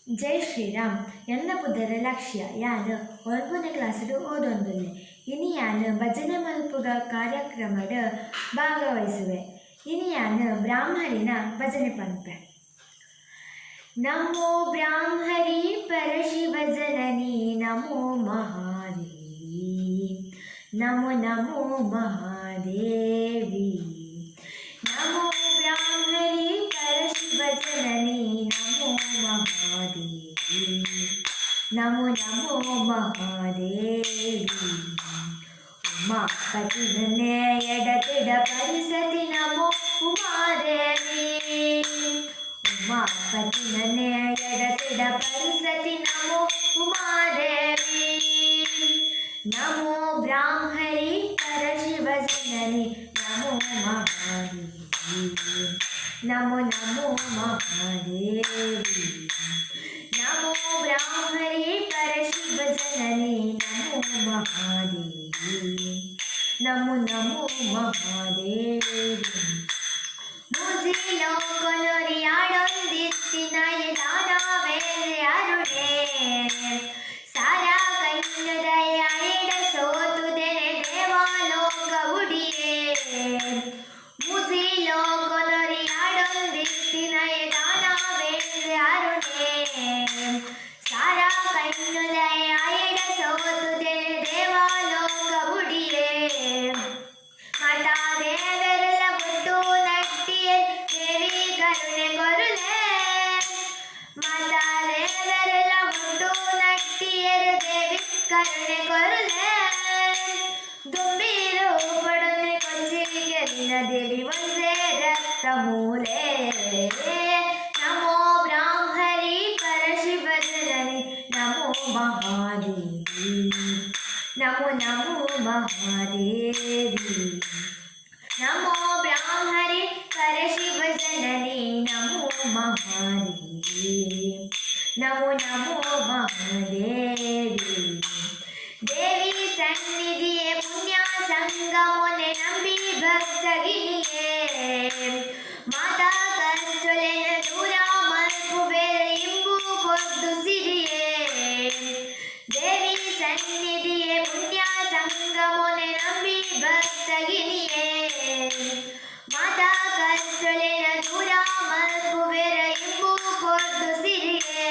ಜೈ ಶ್ರೀರಾಮ್ ಎನ್ನ ಪುದರ ಲಕ್ಷ್ಯ ಯಾನು 9ನೇ ಕ್ಲಾಸ್ಡು ಓದೊಂದುಲ್ಲೆ ಇನಿ ಯಾನು ಭಜನೆ ಮಲ್ಪುಗ ಕಾರ್ಯಕ್ರಮಡ್ ಭಾಗವಹಿಸುವೆ. ಇನಿ ಯಾನು ಬ್ರಾಹ್ಮರಿನ ಭಜನೆ ಪನ್ಪೆ. ನಮೋ ಬ್ರಾಹ್ಮರಿ ಪರಶಿವ ಜನನಿ ನಮೋ ಮಹಾದೇವಿ ನಮೋ ನಮೋ ಮಹಾದೇವಿ ನಮೋ ಬ್ರಾಹ್ಮರಿ ಪರಶಿವ ಜನನಿ ನಮೋ ಮಹಾದೇವಿ ನಮೋ ನಮೋ ಮಹಾದೇವಿ ಉಮಾಪತಿ ನನ್ನೇ ಎಡತಿಡ ಪರಿಸತಿ ನಮೋ ಉಮಾದೇವಿ ಉಮಾಪತಿ ನನ್ನೇ ಎಡತಿಡ ಪರಿಸತಿ ನಮೋ ಉಮಾದೇವಿ ನಮೋ ಬ್ರಾಹ್ಮರಿ ಪರಶಿವ ಜನನಿ ನಮೋ ಮಹಾದೇವಿ ನಮೋ ನಮೋ ಮಹಾದೇವಿ ನಮೋ ಬ್ರಾಹ್ಮರಿ ಪರಶಿವ ಜನನಿ ನಮೋ ಮಹಾದೇವಿ ನಮೋ ನಮೋ ಮಹಾದೇವಿ ಮುझे ಲೋಕನೊರಿಯಾಡೊಂದಿತ್ತಿನಯ ದಾನವೇಂದ್ರ ಅರುಣೆ ಸಾರಾ ಕಣ್ಣುದಯ ಎಡ ಸೋತುದೆನೆ ದೇವಾಲೋಕ ಉಡಿಯೇ ಮುझे ಲೋಕನೊರಿಯಾಡೊಂದಿತ್ತಿನಯ ದಾನವೇಂದ್ರ ಅರುಣೆ ಸಾರಾ ಕಣ್ಣುದಯ ಎಡ ಸೋತುದೆನೆ ದೇವಾಲೋಕ ಉಡಿಯೇ ಮಾತಾ ದೇವರೆಲ್ಲ ಬಿಟ್ಟು ನಟ್ಟಿಯೇ ದೇವಿ ಕರುಣೆ ಕೊರುಲೆ ಮಾತಾ ದೇವರೆಲ್ಲ ಬಿಟ್ಟು ನಟ್ಟಿಯರು ದೇವಿ ಕರುಣೆ ಕೊರುಲೆ ದುಂಬೀರು ಪಡುನೆ ಕೊಚ್ಚಿಗೆ ದಿನ ದೇವಿ ಒಂದೇ ರಕ್ತ ಮೂಲೆ ನಮೋ ಬ್ರಾಹ್ಮರಿ ಪರಶಿವ ಜನನಿ ನಮೋ ಮಹಾದೇವಿ ನಮೋ ನಮೋ ಮಹಾದೇವಿ ನಮೋ ಬ್ರಾಹ್ಮರಿ ಪರಶಿವ ಜನನಿ ನಮೋ ಮಹಾದೇವಿ ನಮೋ ನಮೋ ಮಹಾದೇವಿ ದೇವಿ ಸನ್ನಿಧಿಯೇ ಪುಣ್ಯ ಸಂಗಮೊನೆ ನಂಬಿ ಭಕ್ತಗಿನಿಯೇ ಮಾತಾ ಕರ್ತೊಲೆನ ದೂರ ಮಲ್ಪು ಬೇರೆ ಇಂಬು ಕೊದ್ದು ಸಿರಿಯೇ ದೇವಿ ಸನ್ನಿಧಿಯೇ ಪುಣ್ಯ ಸಂಗಮೊನೆ ನಂಬಿ ಭಕ್ತಗಿನಿಯೇ ಮಾತಾ ಕರ್ತೊಲೆನ ದೂರ ಮಲ್ಪು ಬೇರೆ ಇಂಬು ಕೊದ್ದು ಸಿರಿಯೇ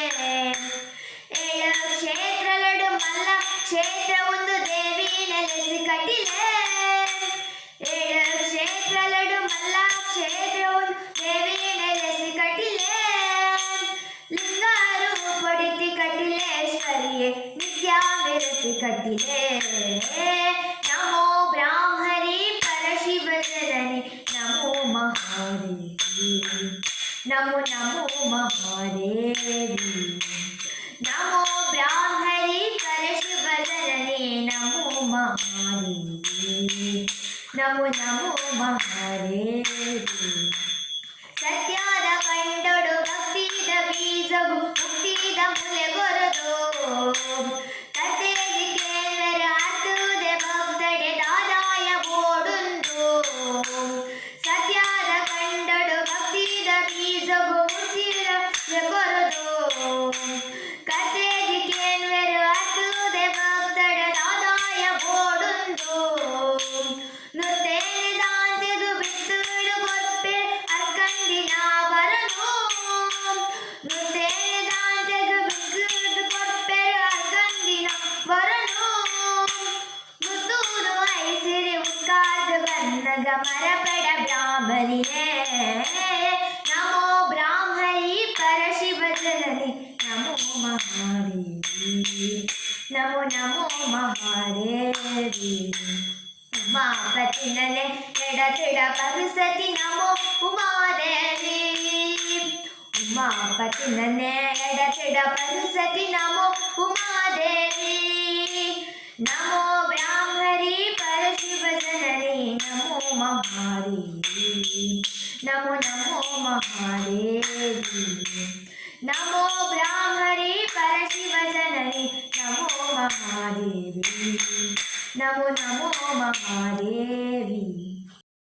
ಏಳು ಕ್ಷೇತ್ರಗಳು ಮಲ್ಲ ಕ್ಷೇತ್ರ ಒಂದು ದೇವಿ ನೆಲೆಸಿ ಕಟ್ಟಿಲೆ ಏಳು ಕ್ಷೇತ್ರಗಳು ಮಲ್ಲ ಕ್ಷೇತ್ರ ಒಂದು ದೇವಿ ನೆಲೆಸಿ ಕಟ್ಟಿಲೆ ಲಿಂಗಾರು ಪಡಿತಿ ಕಟ್ಟಿಲೇಶ್ವರಿಯೇ ನಿತ್ಯ ಮೆರೆಸಿ ಕಟ್ಟಿಲೆ ನಮೋ ಬ್ರಾಹ್ಮರಿ ಪರಶಿವ ಜನನಿ ನಮೋ ಮಹಾದೇವಿ ನಮೋ ನಮೋ ಮಹಾದೇವಿ ನಮೋ ಬ್ರಾಹ್ಮರಿ ಪರಶಿವ ಜನನಿ ನಮೋ ಮಹಾದೇವಿ ನಮೋ ನಮೋ ಮಹಾದೇವಿ ಸತ್ಯದ ಕಂಡೊಡು ಭಕ್ತಿದ ಬೀಜವು ಮುಕ್ತಿದ ಮುಲೆಗೊರದು ತತ್ತೇಜಿ ಕೇಂದ್ರ ಹತ್ತುದೆ ಭಕ್ತಡೆ ದಾದಾಯ ಬೋಡುಂದು ಸತ್ಯದ ಕಂಡೊಡು ಭಕ್ತಿದ ಬೀಜವು ಮುಕ್ತಿದ ಕೊರದು ಕತ್ತೇಜಿ ಕೇಂದ್ರ ಹತ್ತುದೆ ಭಕ್ತಡ ದಾದಾಯ ಬೋಡುಂದು ನುತ್ತೇನೆ ದಾಂತೆದು ಬಿತ್ತುಡು ಕೊಪ್ಪೆ ಅರ್ಕಂದಿನ ಬರನು ನುತ್ತೇನೆ ದಾಂತೆದು ಬಿತ್ತುಡು ಕೊಪ್ಪೆ ಅರ್ಕಂದಿನ ಬರನು ಮುತ್ತೂರು ಐಸಿರಿ ಉತ್ಕಾದ ಬನ್ನಗ ಮರಪೆಡ ಬ್ರಾಹ್ಮರಿಯೇ ನಮೋ ಬ್ರಾಹ್ಮರಿ ಪರಶಿವ ಜನನಿ ನಮೋ ಮಹಾದೇವಿ ನಮೋ ನಮೋ ಮಹಾದೇವಿ ಉಮಾಪತಿ ನನ್ನೇ ಎಡತಿಡ ಪರಿಸತಿ ನಮೋ ಉಮಾದೇವಿ ಉಮಾಪತಿ ನನ್ನೇ ಎಡತಿಡ ಪರಿಸತಿ ನಮೋ ಉಮಾದೇವಿ ನಮೋ ಬ್ರಾಹ್ಮರಿ ಪರಶಿವ ಜನನಿ ನಮೋ ಮಹಾದೇವಿ ನಮೋ ನಮೋ ಮಹಾದೇವಿ ನಮೋ ಬ್ರಾಹ್ಮರಿ ಪರಶಿವ ಜನನಿ ನಮೋ ಮಹಾದೇವಿ ನಮೋ ನಮೋ ಮಹಾದೇವಿ.